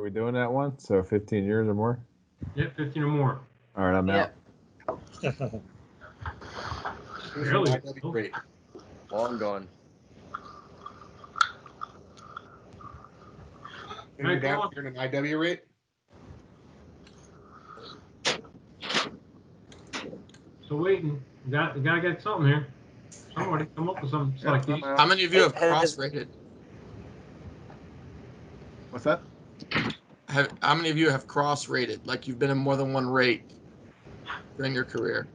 we doing that one? So 15 years or more? Yep, 15 or more. All right, I'm out. Really? Great. Long gone. You're down here in an IW rate? So waiting. You gotta get something here. Somebody come up with something. Yeah, Like I'm these. out. How many of you have cross-rated? What's that? How many of you have cross-rated? Like you've been in more than one rate during your career?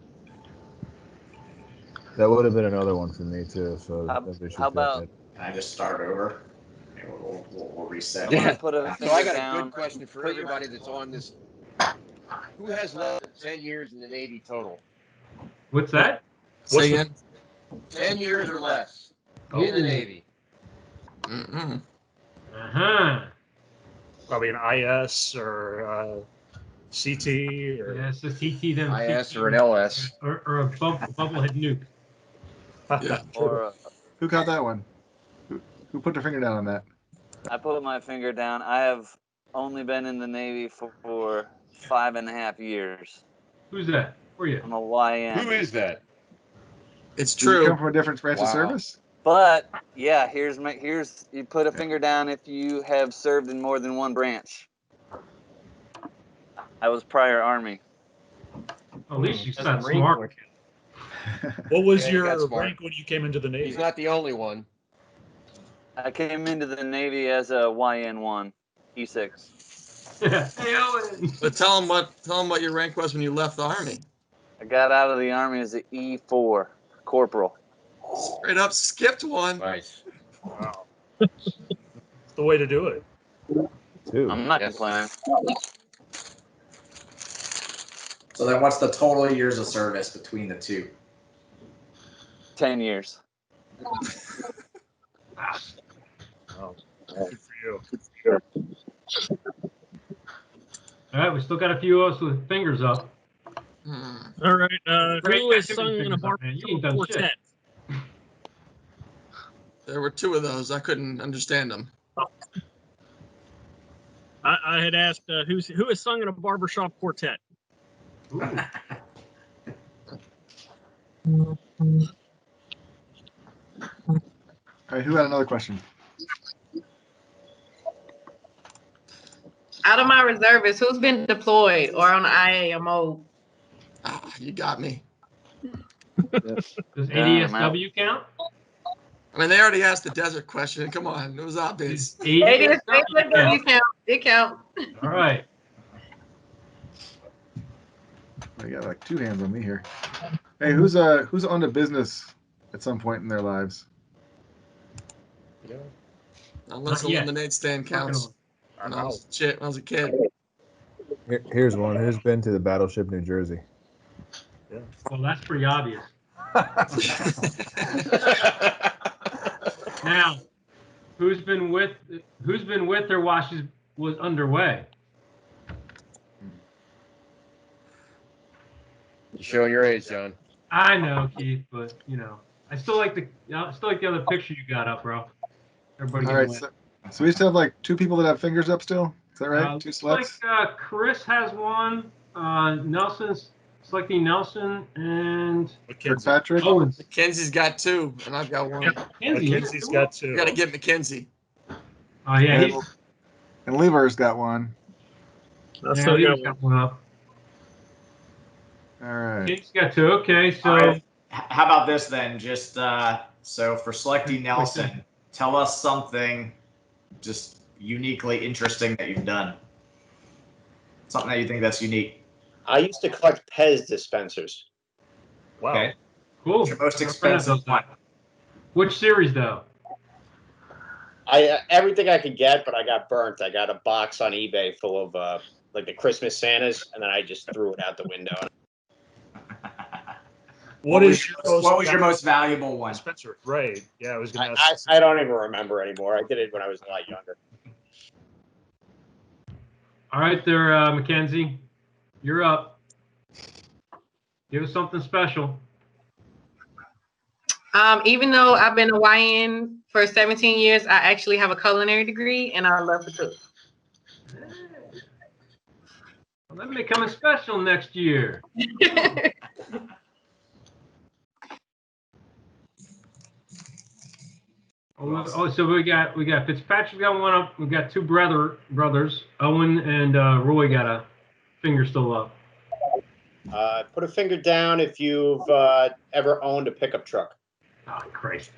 That would have been another one for me too. So How about? Can I just start over? We'll reset. Yeah. Put a So I got down. a good question for everybody that's on this. Who has less than 10 years in the Navy total? What's that? Say again. 10 years or less in the Navy. Probably an IS or CT or Yeah, it's the CT then. IS CT, or an LS. or a bubblehead nuke. Yeah. Or Who got that one? Who put their finger down on that? I put my finger down. I have only been in the Navy for 5.5 years. Who's that? Where are you? I'm a YN. Who is that? It's Did you true. come from a different branch of service? But yeah, here's you put a finger down if you have served in more than one branch. I was prior Army. At least you sound smart. what was Yeah, you got your smart. rank when you came into the Navy? He's not the only one. I came into the Navy as a YN1, E6. Hey, Owen. But tell him what your rank was when you left the Army. I got out of the Army as an E4, corporal. Straight up skipped one. Nice. Wow. It's the way to do it. Two. I'm not complaining. So then what's the total years of service between the two? 10 years. Wow. Good for you. All right, we still got a few of us with fingers up. All right. Who is sung in a barbershop quartet? There were two of those. I couldn't understand them. I had asked who is sung in a barbershop quartet? Ooh. All right, who had another question? Out of my reservists, who's been deployed or on IAMO? You got me. Does ADSW count? I mean, they already asked the desert question. Come on, it was obvious. ADSW count. It count. All right. I got like two hands on me here. Hey, who's on the business at some point in their lives? Yeah. Unless the lemonade stand counts. When I was a kid. Here's one. Who's been to the Battleship New Jersey? Yeah. Well, that's pretty obvious. Now, who's been with her while she was underway? You're showing your age, John. I know, Keith, but I still like the other picture you got up, bro. Everybody. All right, so we still have like two people that have fingers up still. Is that right? Two selects. Like Chris has one. Nelson's selecting Nelson and Patrick. Owens. Mackenzie's got two, and I've got one. Mackenzie's got two. You got to get Mackenzie. Oh yeah, and Lever's got one. Lever's got one up. All right. Keith's got two. Okay, so right. How about this then? Just so for selecting Nelson, tell us something just uniquely interesting that you've done. Something that you think that's unique. I used to collect Pez dispensers. Wow. Okay. cool. What's your most expensive one? Which series though? Everything I could get, but I got burnt. I got a box on eBay full of like the Christmas Santas, and then I just threw it out the window. What was your most valuable one? Spencer. Right. Yeah, I was going to ask. I don't even remember anymore. I did it when I was a lot younger. All right, there, Mackenzie, you're up. Give us something special. Even though I've been a YN for 17 years, I actually have a culinary degree, and I love the cook. Let me come a special next year. So we got Fitzpatrick got one up. We got two brothers. Owen and Roy got a finger still up. Put a finger down if you've ever owned a pickup truck. Oh Christ!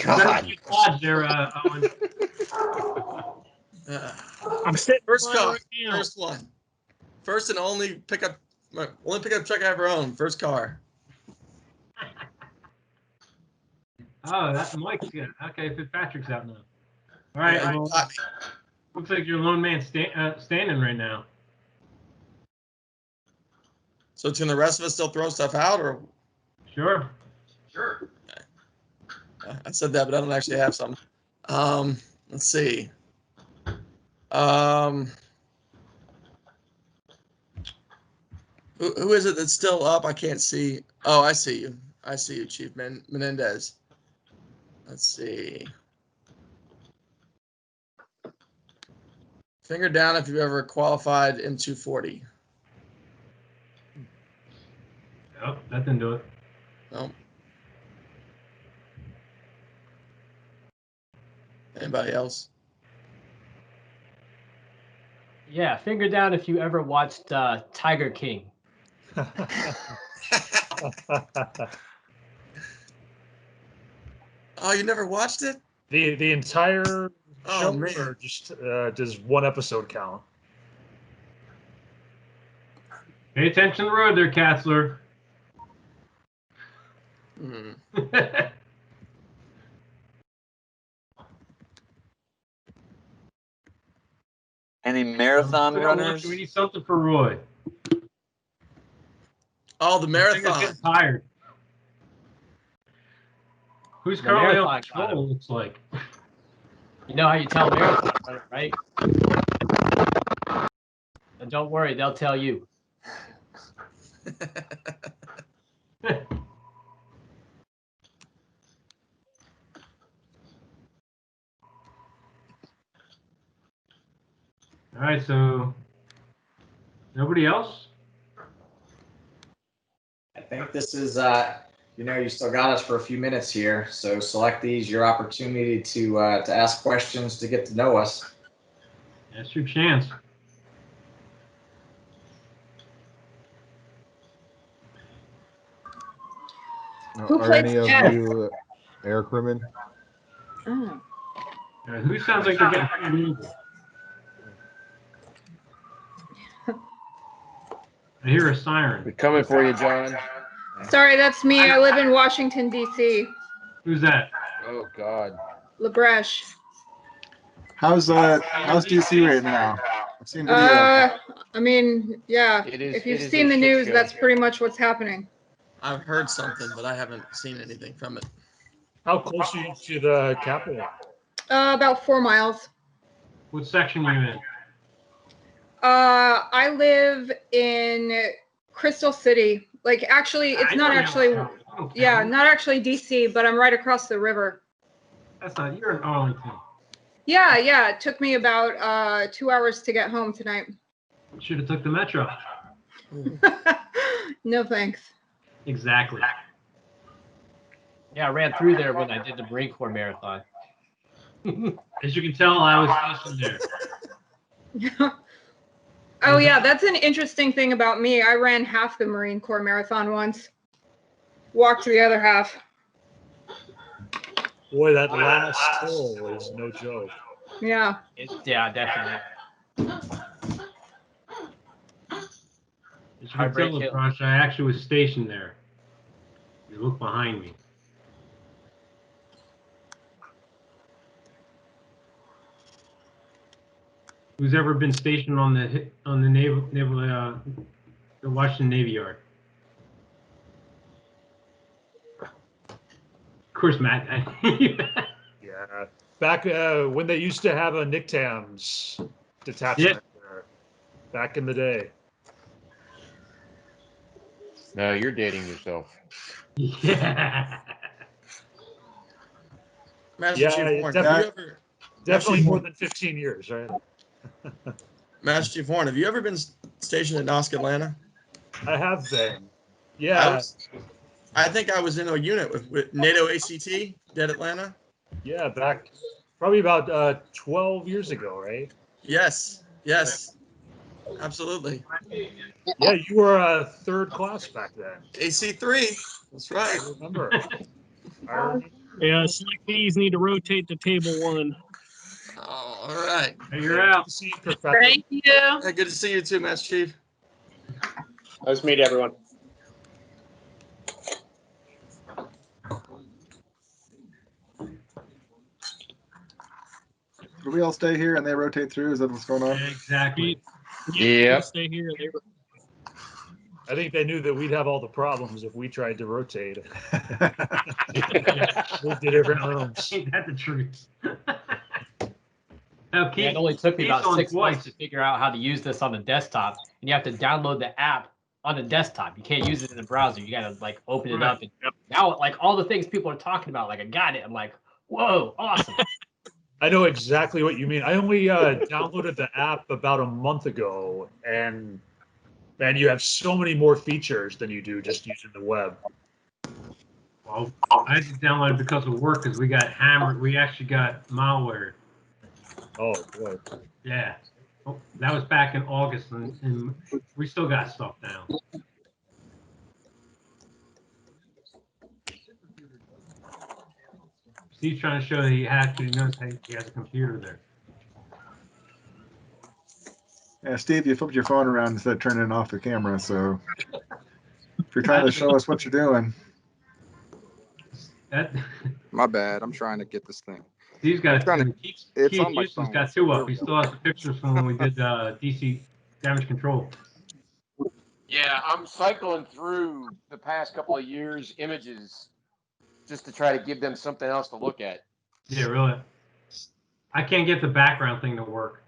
God. There, Owen. I'm sitting First car. right now. First one. First and only pickup truck I ever owned. First car. Oh, that's Mike's good. Okay, Fitzpatrick's out now. All right. Yeah, Well, looks like you're lone man standing right now. So can the rest of us still throw stuff out, or? Sure. I said that, but I don't actually have some. Let's see. Who is it that's still up? I can't see. Oh, I see you. I see you, Chief Menendez. Let's see. Finger down if you've ever qualified in 240. Oh, that didn't do it. No. Anybody else? Yeah, finger down if you ever watched Tiger King. Oh, you never watched it? The entire Oh, show, man. or just does one episode count? Pay attention to the road there, Katzler. Hmm. Any marathon runners? We need something for Roy. Oh, the I marathon. think I'm getting tired. Who's The currently on marathon got patrol, looks like. You know how you tell a marathon runner, right? And don't worry, they'll tell you. All right, so nobody else? I think this is, you still got us for a few minutes here. So Selectees, your opportunity to ask questions, to get to know us. That's your chance. Who Are played any of Jeff? you air crewmen? Oh. Who sounds like they're getting pulled over? I hear a siren. We're coming for you, John. Sorry, that's me. I live in Washington, D.C. Who's that? Oh, God. LaBreche. How's DC right now? I've seen video. Of it. I mean, yeah. If you've seen the news, that's pretty much what's happening. I've heard something, but I haven't seen anything from it. How close are you to the Capitol? About 4 miles. What section are you in? I live in Crystal City. Like, actually, it's not actually, yeah, not actually DC, but I'm right across the river. That's not, you're in Arlington. Yeah, it took me about 2 hours to get home tonight. Should have took the metro. No thanks. Exactly. Yeah, I ran through there when I did the Marine Corps marathon. As you can tell, I was stationed there. Oh yeah, that's an interesting thing about me. I ran half the Marine Corps marathon once. Walked the other half. Boy, that last hill is no joke. Yeah. Yeah, definitely. As you can tell, LaBroche, I actually was stationed there. You look behind me. Who's ever been stationed on the naval the Washington Navy Yard? Of course, Matt. Yeah, back when they used to have a NICTAMS detachment there, back in the day. No, you're dating yourself. Yeah. Master Yeah, Chief Warren, definitely, have you ever definitely more than 15 years, right? Master Chief Horn, have you ever been stationed at NOSC Atlanta? I have been. Yeah. I think I was in a unit with NATO ACT, Dead Atlanta. Yeah, back probably about 12 years ago, right? Yes. Yes. Absolutely. Yeah, you were third class back then. AC3. That's right. I remember. I remember. Yeah, selectees need to rotate to table 1. Oh, all right. Hey, you're out. Good to see you, Professor. Thank you. Hey, good to see you too, Master Chief. Nice to meet everyone. Do we all stay here and they rotate through? Is that what's going on? Exactly. Yep. Stay here. They were I think they knew that we'd have all the problems if we tried to rotate. Moved to different rooms. Ain't that the truth? Now, Yeah, it only took me Keith's about on 6 months twice. to figure out how to use this on the desktop. And you have to download the app on the desktop. You can't use it in the browser. You gotta like open it up. And now, like all the things people are talking about, like I got it. I'm like, whoa, awesome. I know exactly what you mean. I only downloaded the app about a month ago, and man, you have so many more features than you do just using the web. Well, I had to download it because of work because we got hammered. We actually got malware. Oh, good. Yeah. Oh, that was back in August, and we still got stuff now. Steve's trying to show that he hacked it. He knows he has a computer there. Yeah, Steve, you flipped your phone around instead of turning off the camera. So if you're trying to show us what you're doing. That My bad. I'm trying to get this thing. Steve's got It's Keith on my Houston's phone. got 2 up. He still has the pictures from when we did DC damage control. Yeah, I'm cycling through the past couple of years' images just to try to give them something else to look at. Yeah, really. I can't get the background thing to work.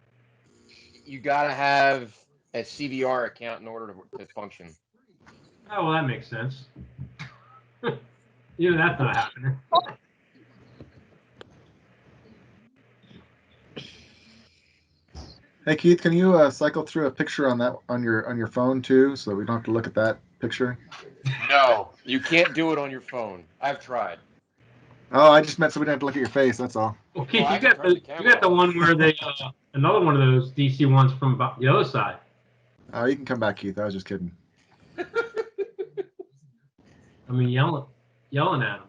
You got to have a CVR account in order to function. Oh, well, that makes sense. You know, that's not happening. Hey Keith, can you cycle through a picture on your phone too, so we don't have to look at that picture? No, you can't do it on your phone. I've tried. Oh, I just meant so we don't have to look at your face. That's all. Well, Keith, you got the one where they another one of those DC ones from the other side. Oh, you can come back, Keith. I was just kidding. I mean, yelling at them.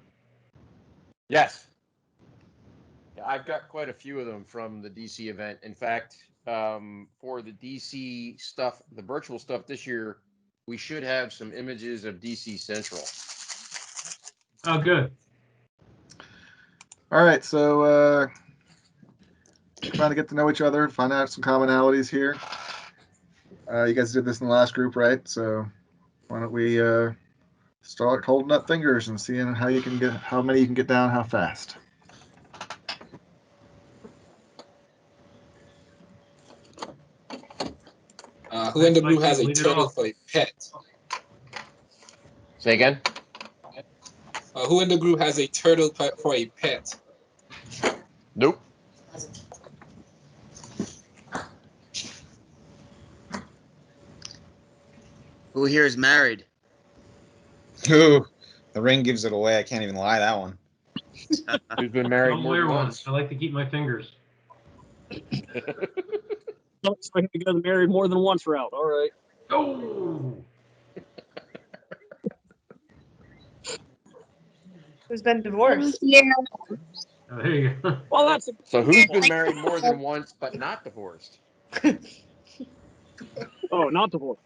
Yes. Yeah, I've got quite a few of them from the DC event. In fact, for the DC stuff, the virtual stuff this year, we should have some images of DC Central. Oh, good. All right, so trying to get to know each other, find out some commonalities here. You guys did this in the last group, right? So why don't we start holding up fingers and seeing how many you can get down, how fast. Who in the group has a turtle for a pet? Say again? Who in the group has a turtle for a pet? Nope. Who here is married? Ooh, the ring gives it away. I can't even lie that one. Who's been married Don't more wear than one. once? I like to keep my fingers. so I have to go married more than once route. All right. Oh. Who's been divorced? Yeah. Oh, there you go. Well, that's So who's been married more than once but not divorced? oh, not divorced.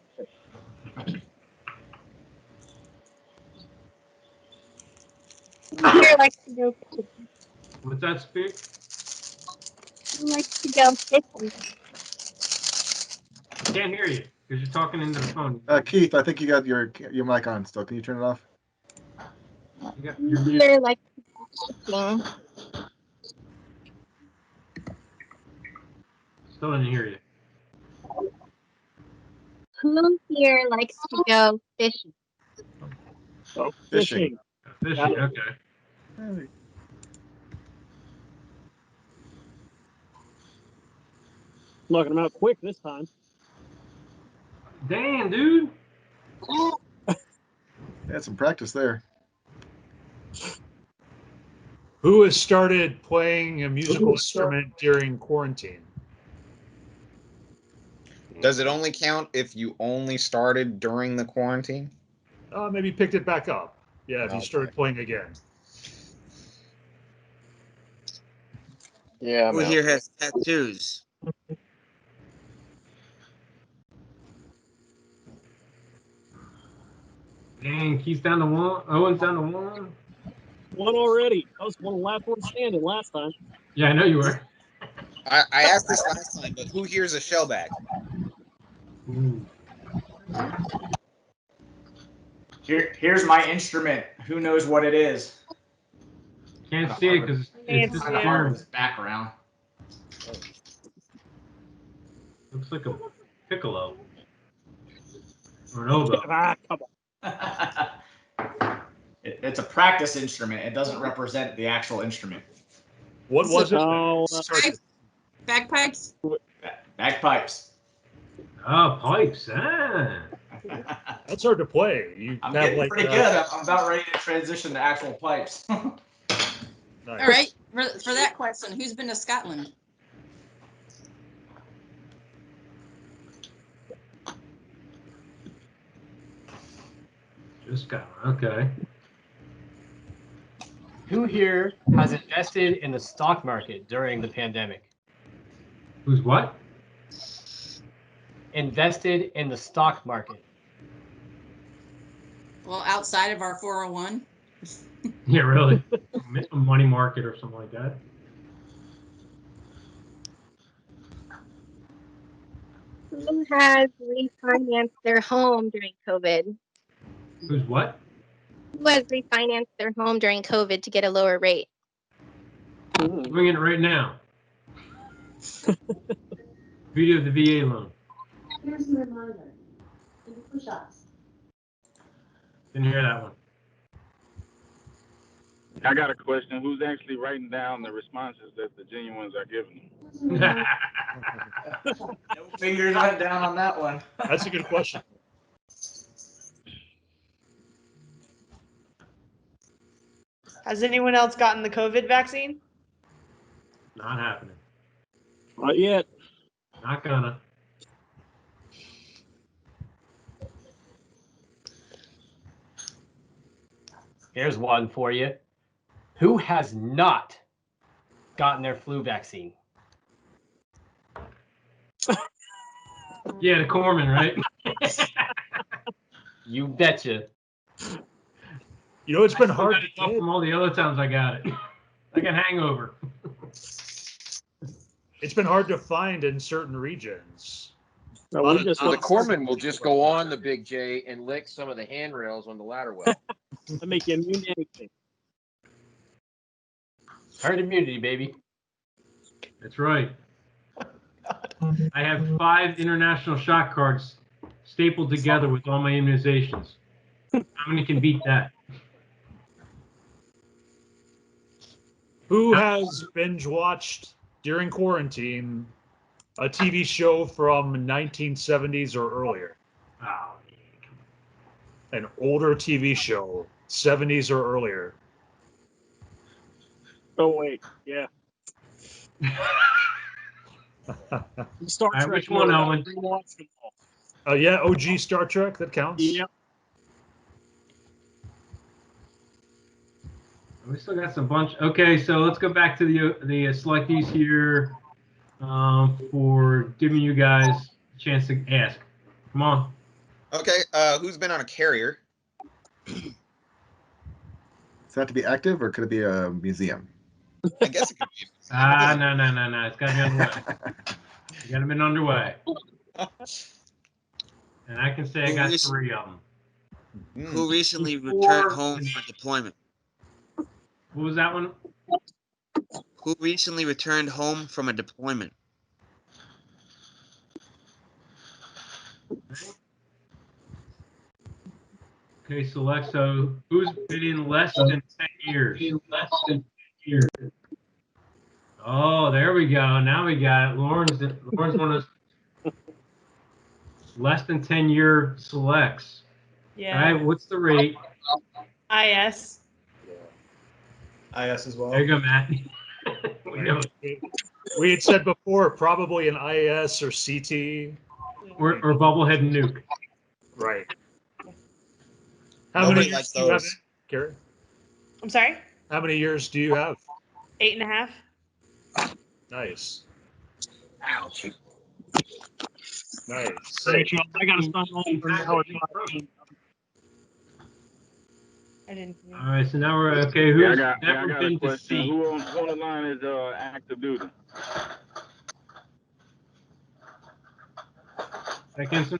Who here likes to go fishing? What's that, Speak? Who likes to go fishing? I can't hear you because you're talking into the phone. Keith, I think you got your mic on still. Can you turn it off? You're Who here likes to go fishing? Still didn't hear you. Who here likes to go fishing? Oh, Fishing. Fishing, okay. Knocking them out quick this time. Damn, dude. Had some practice there. Who has started playing a musical instrument during quarantine? Does it only count if you only started during the quarantine? Maybe picked it back up. Yeah, if you Okay. started playing again. Yeah. Who here has tattoos? Dang, Keith's down to one. Owen's down to one. One already. I was one of the last one standing last time. Yeah, I know you were. I asked this last time, but who here's a shellback? Here's my instrument. Who knows what it is? Can't see it because it's Kind of hard with disappearing. this background. Looks like a piccolo. Or an oboe. Come on. It's a practice instrument. It doesn't represent the actual instrument. What was it? Oh, Bagpipes? Bagpipes. Oh, pipes. Ah. That's hard to play. I'm getting pretty good. I'm about ready to transition to actual pipes. All right. For that question, who's been to Scotland? Just got okay. Who here has invested in the stock market during the pandemic? Who's what? Invested in the stock market. Well, outside of our 401. Yeah, really. A money market or something like that. Who has refinanced their home during COVID? Who's what? Who has refinanced their home during COVID to get a lower rate? Doing it right now. Video of the VA loan. Here's a reminder. Do push-ups. Didn't hear that one. I got a question. Who's actually writing down the responses that the genuines are giving? No fingers down on that one. That's a good question. Has anyone else gotten the COVID vaccine? Not happening. Not yet. Not gonna. Here's one for you. Who has not gotten their flu vaccine? Yeah, the Corman, right? You betcha. You know, it's been I still hard got to it off get. from all the other times I got it. Like a hangover. It's been hard to find in certain regions. No, we just The corpsman will just go on the Big J and lick some of the handrails on the ladder well. to make you immune to anything. Herd immunity, baby. That's right. I have 5 international shot cards stapled together with all my immunizations. How many can beat that? Who has binge watched during quarantine a TV show from 1970s or earlier? Oh, an older TV show, 70s or earlier. Oh wait, yeah. Star Trek. Which one, Owen? Yeah, OG Star Trek. That counts. Yep. We still got some bunch. Okay, so let's go back to the selectees here for giving you guys a chance to ask. Come on. Okay, who's been on a carrier? Does that have to be active or could it be a museum? I guess it could be. No. It's got to be underway. You got to be underway. And I can say I got 3 of them. Who recently returned home from deployment? What was that one? Who recently returned home from a deployment? Okay, select. So who's been in less than 10 years? Oh, there we go. Now we got it. Lauren's one of those less than 10-year selects. Yeah. All right, what's the rate? IS. IS as well. There you go, Matt. We know it. We had said before, probably an IS or CT. Or Bubblehead and Nuke. Right. How Nobody many years likes do you have, those. Gary? I'm sorry? How many years do you have? 8.5. Nice. Ouch. Nice. All right, y'all. I got to start home for an hour. I didn't. All right, so now we're okay. Yeah, Who's I never got a been to question. sea? Who on the line is active duty? Atkinson?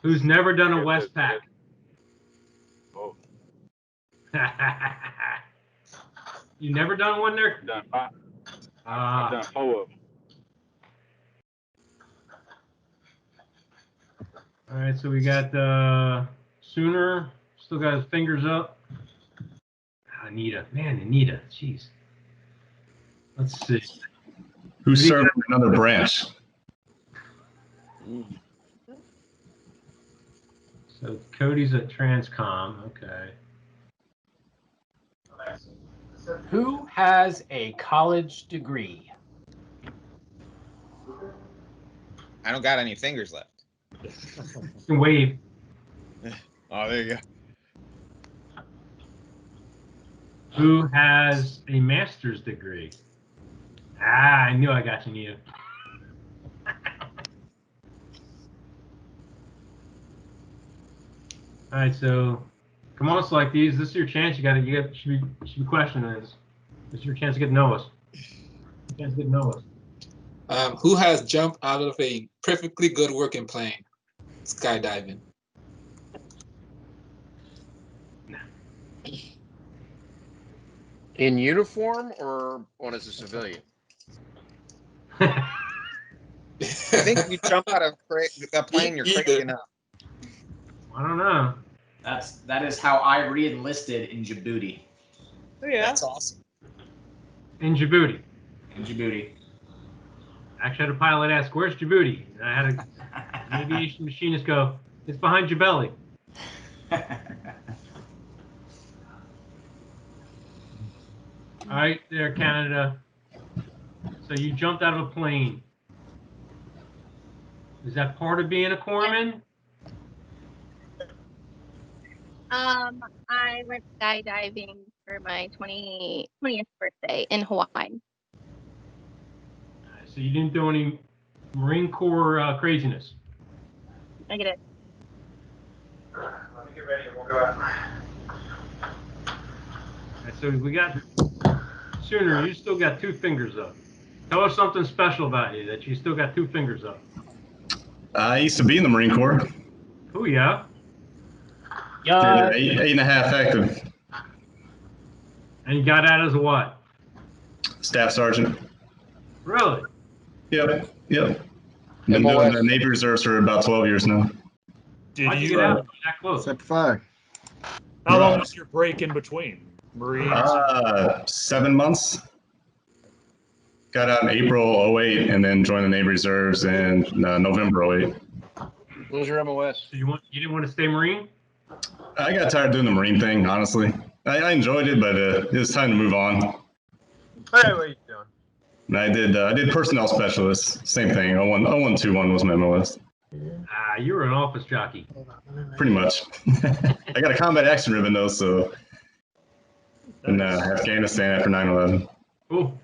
Who's never done a Westpac? Oh, You never done one there? done 5. I've done 4 of them. All right, so we got Sooner, still got his fingers up. Anita, jeez. Let's see. Who's serving another branch? So Cody's at Transcom, okay. Who has a college degree? I don't got any fingers left. You can wave. Oh, there you go. Who has a master's degree? I knew I got you, Nita. All right, so come on, Selectees. This is your chance. You should be questioning this. This is your chance to get to know us. Who has jumped out of a perfectly good working plane? Skydiving. In uniform or on as a civilian? I think if you jump out of a plane, you're crazy enough. I don't know. That is how I re-enlisted in Djibouti. Oh, yeah. That's awesome. In Djibouti. Actually, I had a pilot ask, "Where's Djibouti?" And I had an aviation machinist go, "It's behind your belly." All right, there, Canada. So you jumped out of a plane. Is that part of being a corpsman? I went skydiving for my 20th birthday in Hawaii. So you didn't do any Marine Corps craziness? I get it. Let me get ready and we'll go out. All right, so we got Sooner, you still got 2 fingers up. Tell us something special about you that you still got 2 fingers up. I used to be in the Marine Corps. Oh, yeah? Yeah, 8.5 active. And you got out as a what? Staff sergeant. Really? Yep. Been doing the Navy Reserves for about 12 years now. How'd you get out that close? Step 5. How long was your break in between? Marines? 7 months. Got out in April 08 and then joined the Navy Reserves in November 08. What was your MOS? So you didn't want to stay Marine? I got tired of doing the Marine thing, honestly. I enjoyed it, but it was time to move on. Hey, what are you doing? And I did personnel specialist, same thing. 0121 was my MOS. You were an office jockey. Pretty much. I got a combat action ribbon though, so in Afghanistan after 9/11. Cool.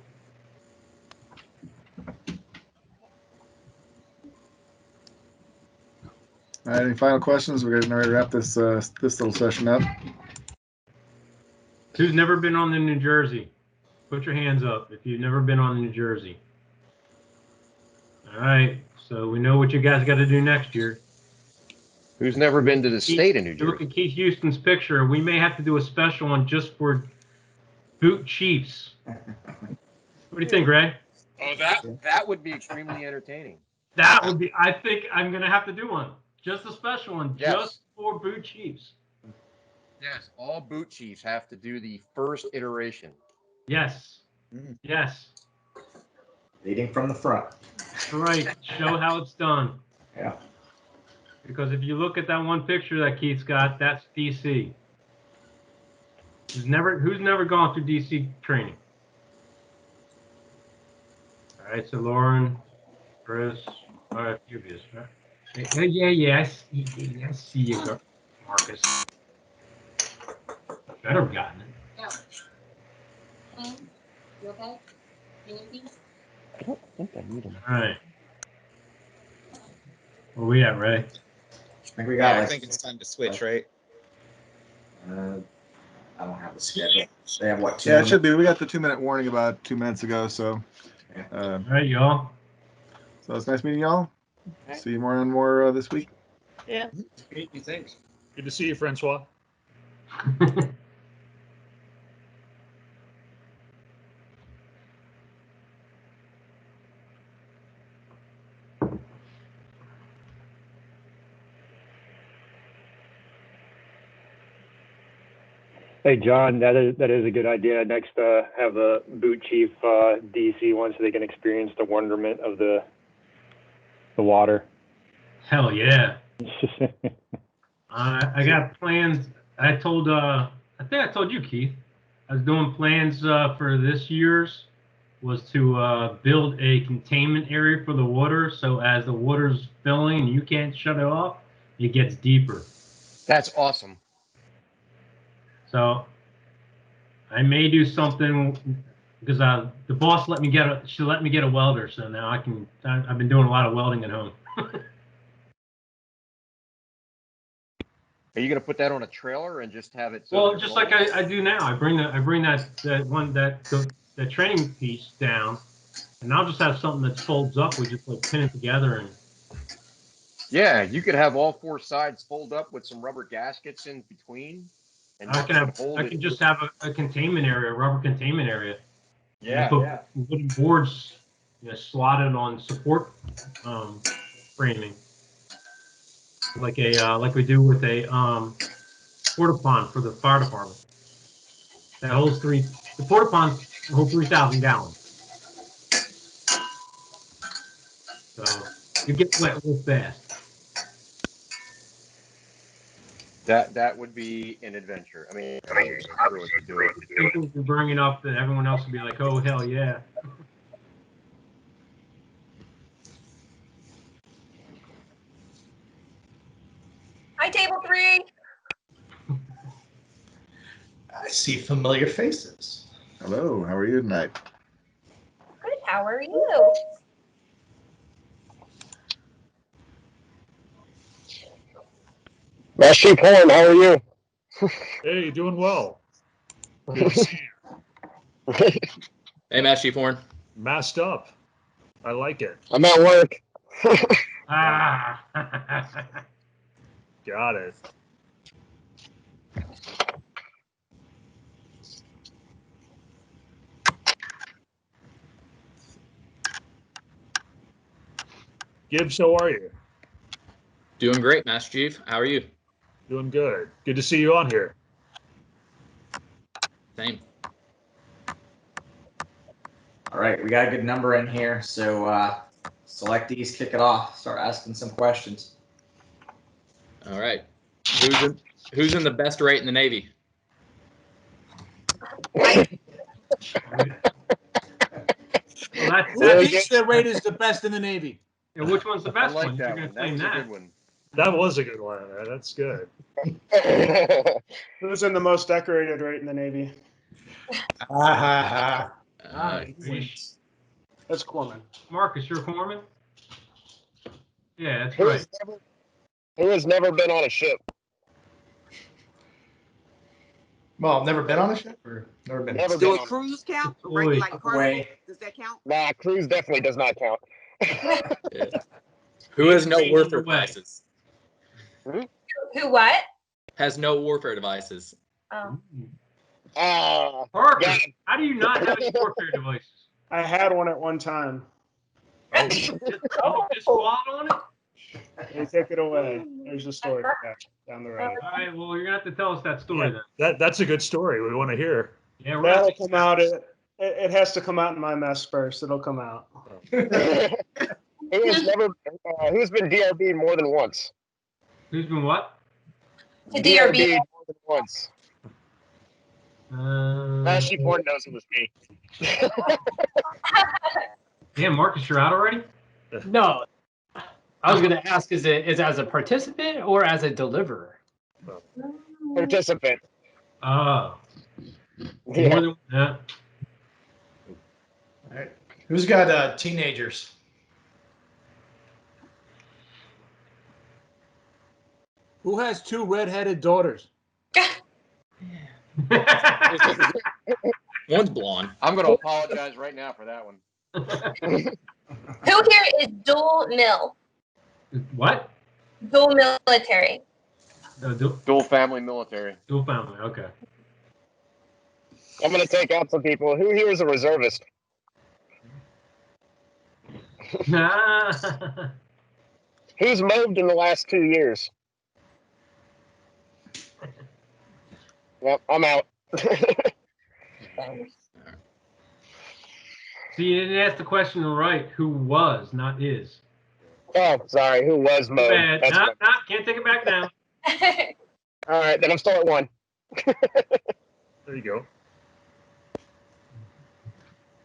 All right, any final questions? We're getting ready to wrap this little session up. Who's never been on the New Jersey? Put your hands up if you've never been on the New Jersey. All right, so we know what you guys got to do next year. Who's never been to the state of New Jersey? Look at Keith Houston's picture. We may have to do a special one just for boot Chiefs. What do you think, Ray? Oh, that would be extremely entertaining. That would be. I think I'm gonna have to do one. Just a special one, Yes. just 4 boot chiefs. Yes, all boot chiefs have to do the first iteration. Yes. Yes. Leading from the front. That's right. Show how it's done. Yeah. Because if you look at that one picture that Keith's got, that's DC. Who's never gone through DC training? All right, so Lauren, Chris, all right, Fubius, right? Yeah, I see you, Marcus. Better have gotten it. Yeah. You okay? You need these? I don't think I need them. All right. Where we at, Ray? I think we got I like. think it's time to switch, right? I don't have the schedule. They have what? 2 Yeah, it should minutes? be. We got the 2-minute warning about 2 minutes ago, so. All right, y'all. So it's nice meeting y'all. See you more and more this week. Yeah. Thanks. Good to see you, Francois. Hey, John, that is a good idea. Next, have a boot chief DC one so they can experience the wonderment of the water. Hell yeah. I got plans. I think I told you, Keith. I was doing plans for this year's was to build a containment area for the water. So as the water's filling and you can't shut it off, it gets deeper. That's awesome. So I may do something because the boss let me get a welder. So now I've been doing a lot of welding at home. Are you going to put that on a trailer and just have it? Well, just like I do now, I bring that training piece down, and I'll just have something that folds up. We just like pin it together and. Yeah, you could have all 4 sides fold up with some rubber gaskets in between. And I can just have a containment area, a rubber containment area. Yeah, put wooden boards, slotted on support framing, like we do with a porta pond for the fire department. That holds the porta ponds hold 3,000 gallons. So you get wet real fast. That would be an adventure. I mean, to do it. People will be bringing up that everyone else will be like, "Oh hell yeah!" Hi, table 3. I see familiar faces. Hello, how are you tonight? Good. How are you? Master Chief Horn, how are you? Hey, doing well. Good to see you. Hey, Master Chief Horn. Masked up. I like it. I'm at work. Got it. Gibbs, how are you? Doing great, Master Chief. How are you? Doing good. Good to see you on here. Same. All right, we got a good number in here, so selectees, kick it off. Start asking some questions. All right. Who's in the best rate in the Navy? Who thinks their rate is the best in the Navy? Yeah, which one's the best like one? that You're gonna one. claim That was a that. good one. That was a good one. That's good. Who's in the most decorated rate in the Navy? That's Corman. Marcus, you're Corman? Yeah, that's Who right. has never been on a ship? Well, never been on a ship or never been. Never Do been a on cruise count? Boy. Like Carnival? Does that count? Nah, cruise definitely does not count. Who has no Range warfare underway. devices? Who what? Has no warfare devices. Oh. Parker, how do you not have any warfare devices? I had one at one time. You just squat on it? They took it away. There's the story for that down the road. All right, well, you're gonna have to tell us that story That's a good story. We want to hear. then. Yeah, That'll come out. It has to come out in my mess first. It'll come out. Who's been DRB more than once? Who's been what? To DRB DRB. more than once. Ashley Ford knows it was me. Damn, Marcus, you're out already? No. I was gonna ask, is it as a participant or as a deliverer? Participant. Oh. Yeah. More than yeah. All right. Who's got teenagers? Who has 2 redheaded daughters? One's blonde. I'm going to apologize right now for that one. Who here is dual mil? What? Dual military. Dual family military. Dual family, okay. I'm going to take out some people. Who here is a reservist? Who's moved in the last 2 years? Yep, I'm out. See, you didn't ask the question right. Who was, not is. Oh, sorry. Who was moved? Bad. That's Nah, can't take it back now. All right, then I'm still at 1. There you go.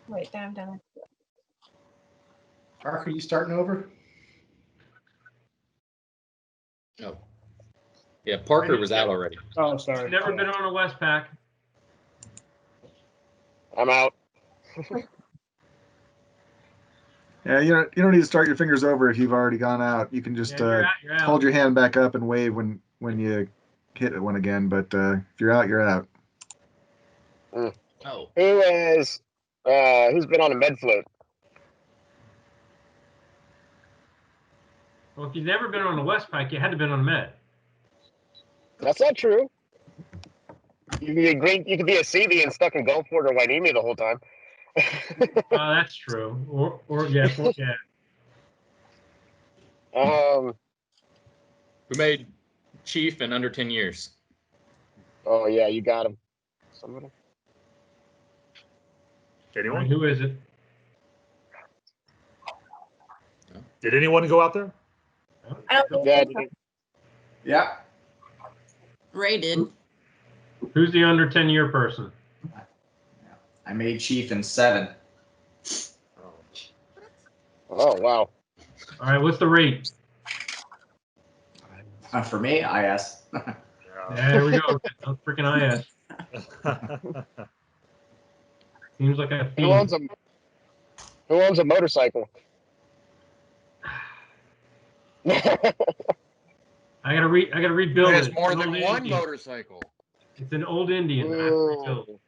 Wait, down. Mark, are you starting over? No. Yeah, Parker was out already. Oh, sorry. Never been on a Westpac. I'm out. Yeah, you don't need to start your fingers over if you've already gone out. You can just you're out. hold your hand back up and wave when you hit one again. But if you're out, you're out. Oh. Who's been on a med float? Well, if you've never been on a Westpac, you had to been on a med. That's not true. You could be a green. You could be a CV and stuck in Gulfport or Wainimi the whole time. That's true. Or yeah. Who made Chief in under 10 years? Oh yeah, you got him. Somebody. Anyone? Who is it? Did anyone go out there? I don't think so. Yeah. Ray did. Who's the under 10-year person? I made Chief in 7. Oh wow. All right, what's the rate? For me, IS. There we go. Freaking IS. Seems like a Who owns a motorcycle? I gotta rebuild There's it. more It's an than old one Indian. motorcycle. It's an old Indian. I have to rebuild it.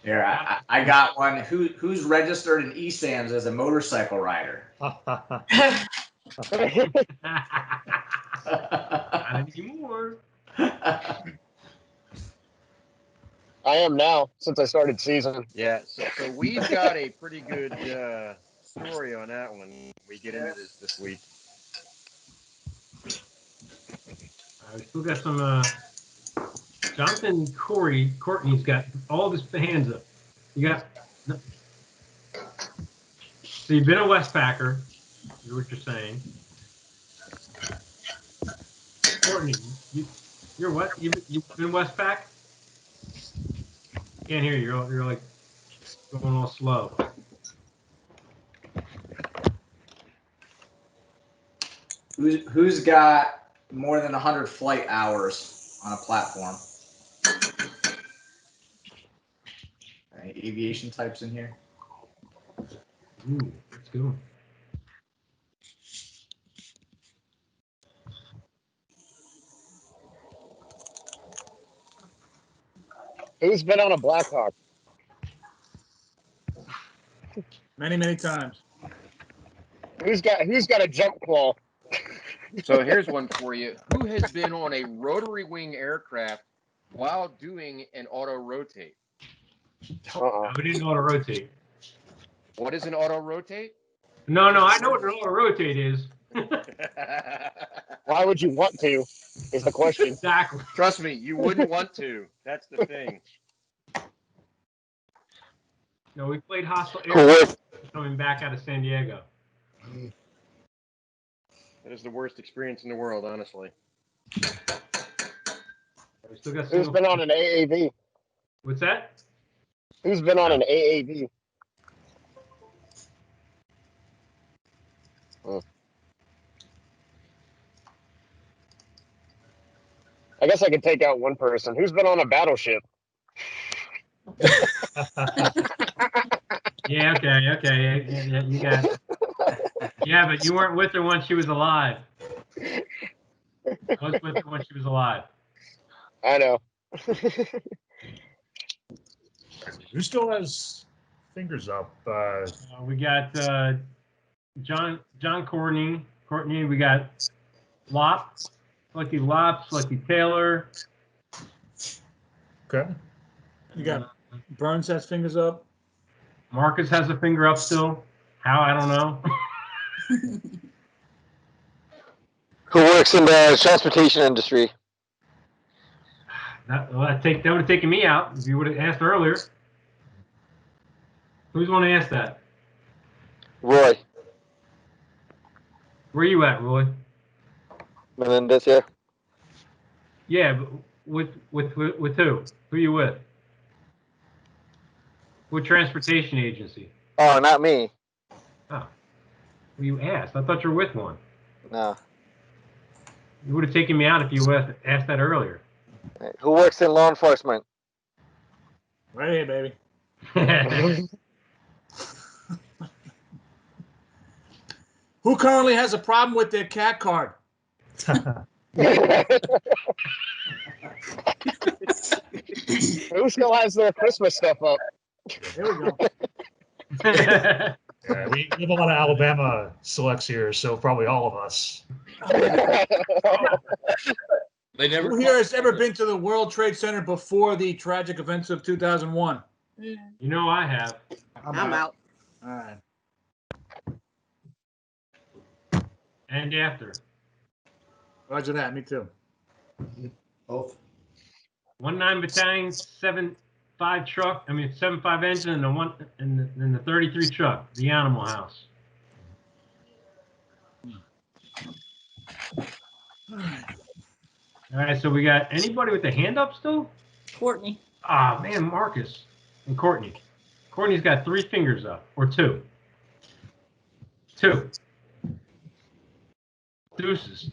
Here, I got one. Who's registered in ESAMS as a motorcycle rider? Not anymore. I am now since I started season. Yeah, so we've got a pretty good story on that one. We get into this week. We still got some. Jonathan Courtney's got all of his hands up. You got. So you've been a Westpacker, is what you're saying. Courtney, you're what? You've been Westpac? Can't hear you. You're like going all slow. Who's got more than 100 flight hours on a platform? Any aviation types in here? Ooh, let's go. Who's been on a Blackhawk? Many times. Who's got a jump claw? So here's one for you. Who has been on a rotary wing aircraft while doing an auto rotate? We didn't auto rotate. What is an auto rotate? No, I know what an auto rotate is. Why would you want to? Is the question. Exactly. Trust me, you wouldn't want to. That's the thing. No, we played hostile Cool. air coming back out of San Diego. That is the worst experience in the world, honestly. We still got Who's been on an AAV? What's that? Who's been on an AAV? I guess I could take out one person. Who's been on a battleship? Yeah, okay. Yeah, you got it. Yeah, but you weren't with her when she was alive. I was with her when she was alive. I know. Who still has fingers up? We got John Courtney. We got Selecty Taylor. Okay. You got Burns has fingers up. Marcus has a finger up still. How? I don't know. Who works in the transportation industry? That would have taken me out if you would have asked earlier. Who's want to ask that? Roy. Where you at, Roy? Menendez here. Yeah, but with who? Who you with? What transportation agency? Oh, not me. Oh, well, you asked. I thought you were with one. No. You would have taken me out if you would have asked that earlier. Who works in law enforcement? Right here, baby. Who currently has a problem with their cat card? Who still has their Christmas stuff up? Here we go. Yeah, we have a lot of Alabama selects here, so probably all of us. They never. Who here has ever been to the World Trade Center before the tragic events of 2001? You know I have. I'm out. All right. And after. Roger that. Me too. Both. 19 Battalion, 7.5 truck. 7.5 engine, and the 33 truck. The Animal House. All right, so we got anybody with a hand up still? Courtney. Ah, man, Marcus and Courtney. Courtney's got 3 fingers up, or 2. 2. Deuces.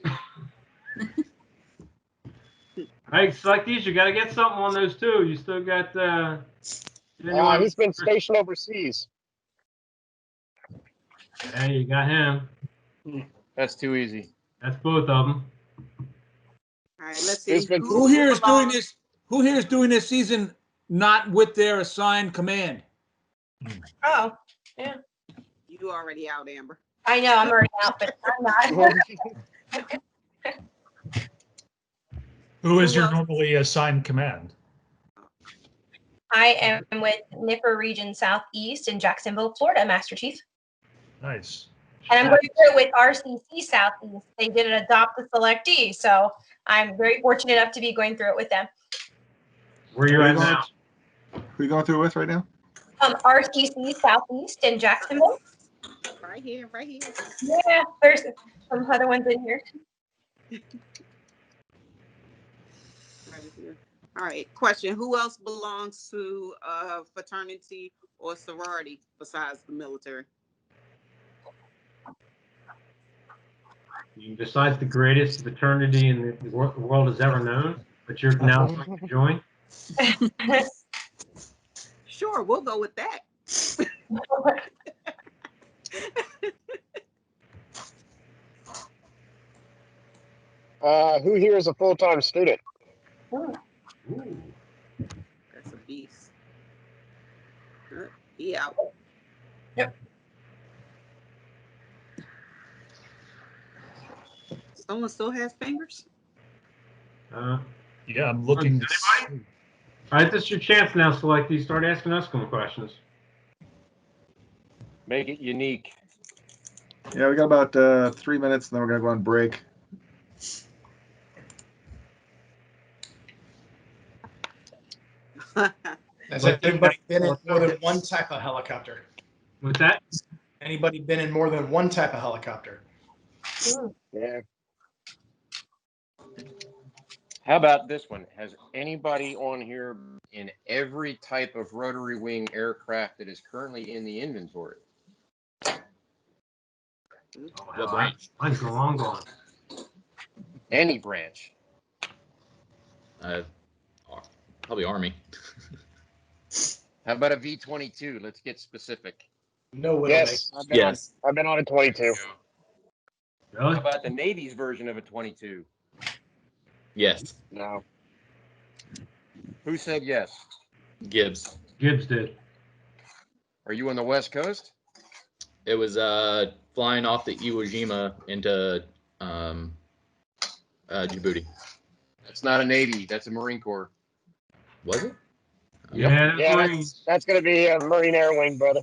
I like these. You got to get something on those too. You still got. He's been stationed overseas. Hey, you got him. That's too easy. That's both of them. All right, let's see. Who here is doing this? Who here is doing this season not with their assigned command? Oh, yeah. You already out, Amber. I know, I'm already out, but I'm not. Who is your normally assigned command? I am with NIPR Region Southeast in Jacksonville, Florida, Master Chief. Nice. And I'm going through it with RCC Southeast. They did adopt the selectee, so I'm very fortunate enough to be going through it with them. Where you at now? Who are you going through with right now? RCC Southeast in Jacksonville. Right here. Yeah, there's some other ones in here. Right here. All right. Question: who else belongs to a fraternity or sorority besides the military? Besides the greatest fraternity in the world has ever known, but you're now going to join. Sure, we'll go with that. Who here is a full-time student? Ooh. That's a beast. He out. Yep. Someone still has fingers? Yeah, I'm looking. All right, this is your chance now, Selectee. Start asking us some questions. Make it unique. Yeah, we got about 3 minutes, and then we're gonna go on break. Has anybody been in more than one type of helicopter? What's that? Anybody been in more than one type of helicopter? Yeah. How about this one? Has anybody on here in every type of rotary wing aircraft that is currently in the inventory? What branch? Mine's long gone. Any branch. Probably Army. How about a V-22? Let's get specific. No. Yes. I've been on a 22. Really? How about the Navy's version of a 22? Yes. No. Who said yes? Gibbs. Gibbs did. Are you on the West Coast? It was flying off the Iwo Jima into Djibouti. That's not a Navy. That's a Marine Corps. Was it? Yeah, that's going to be a Marine Air Wing, brother.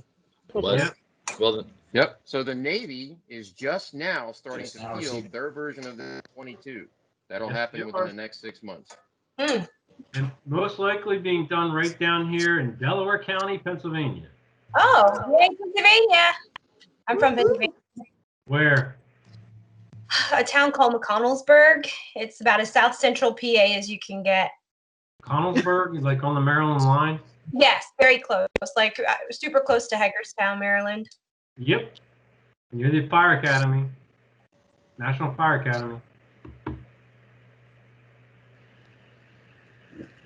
Was. Yep. Well then. Yep. So the Navy is just now starting Just to now field receiving. their version of the 22. That'll Yes, happen they within are. the next 6 months. And most likely being done right down here in Delaware County, Pennsylvania. Oh, yay, Pennsylvania. I'm from Pennsylvania. Where? A town called McConnellsburg. It's about as south central PA as you can get. Connellsburg, like on the Maryland line? Yes, very close. Like super close to Hagerstown, Maryland. Yep. Near the Fire Academy. National Fire Academy.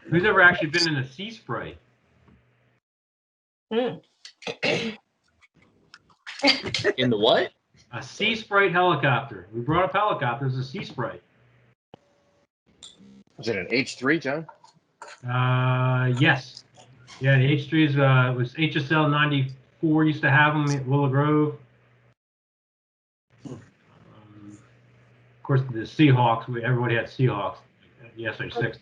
Who's ever actually been in a sea spray? Mm. In the what? A sea spray helicopter. We brought up helicopters, a sea spray. Is it an H3, John? Yes. Yeah, the H3s, it was HSL 94 used to have them at Willow Grove. Of course, the Seahawks, everybody had Seahawks, the SH-60s.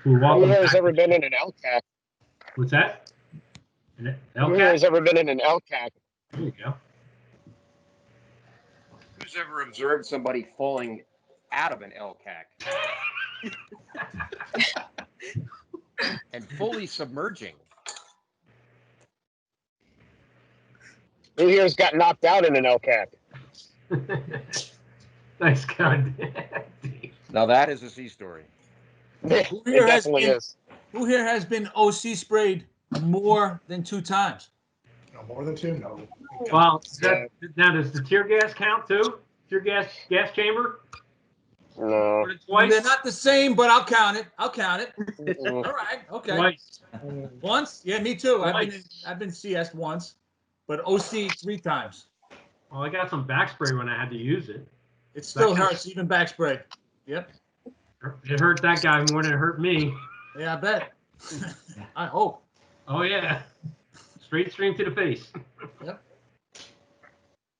Who has ever been in an LCAC? What's that? An Who LCAC? has ever been in an LCAC? There you go. Who's ever observed somebody falling out of an LCAC? And fully submerging? Who here's got knocked out in an LCAC? Nice gun. Now that is a sea story. Who It here definitely is. Who here has been OC sprayed more than 2 times? No, more than 2? No. Well, now does the tear gas count too? Tear gas chamber? No. Twice? They're not the same, but I'll count it. All right. Okay. Twice. Once? Yeah, me too. Twice. I've been CS once, but OC 3 times. Well, I got some back spray when I had to use it. It still hurts, even back spray. Yep. It hurt that guy more than it hurt me. Yeah, I bet. I hope. Oh yeah. Straight stream to the face. Yep.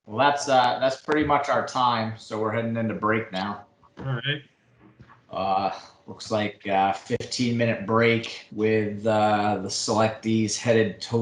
Well, that's pretty much our time. So we're heading into break now. All right. Looks like a 15-minute break with the selectees headed to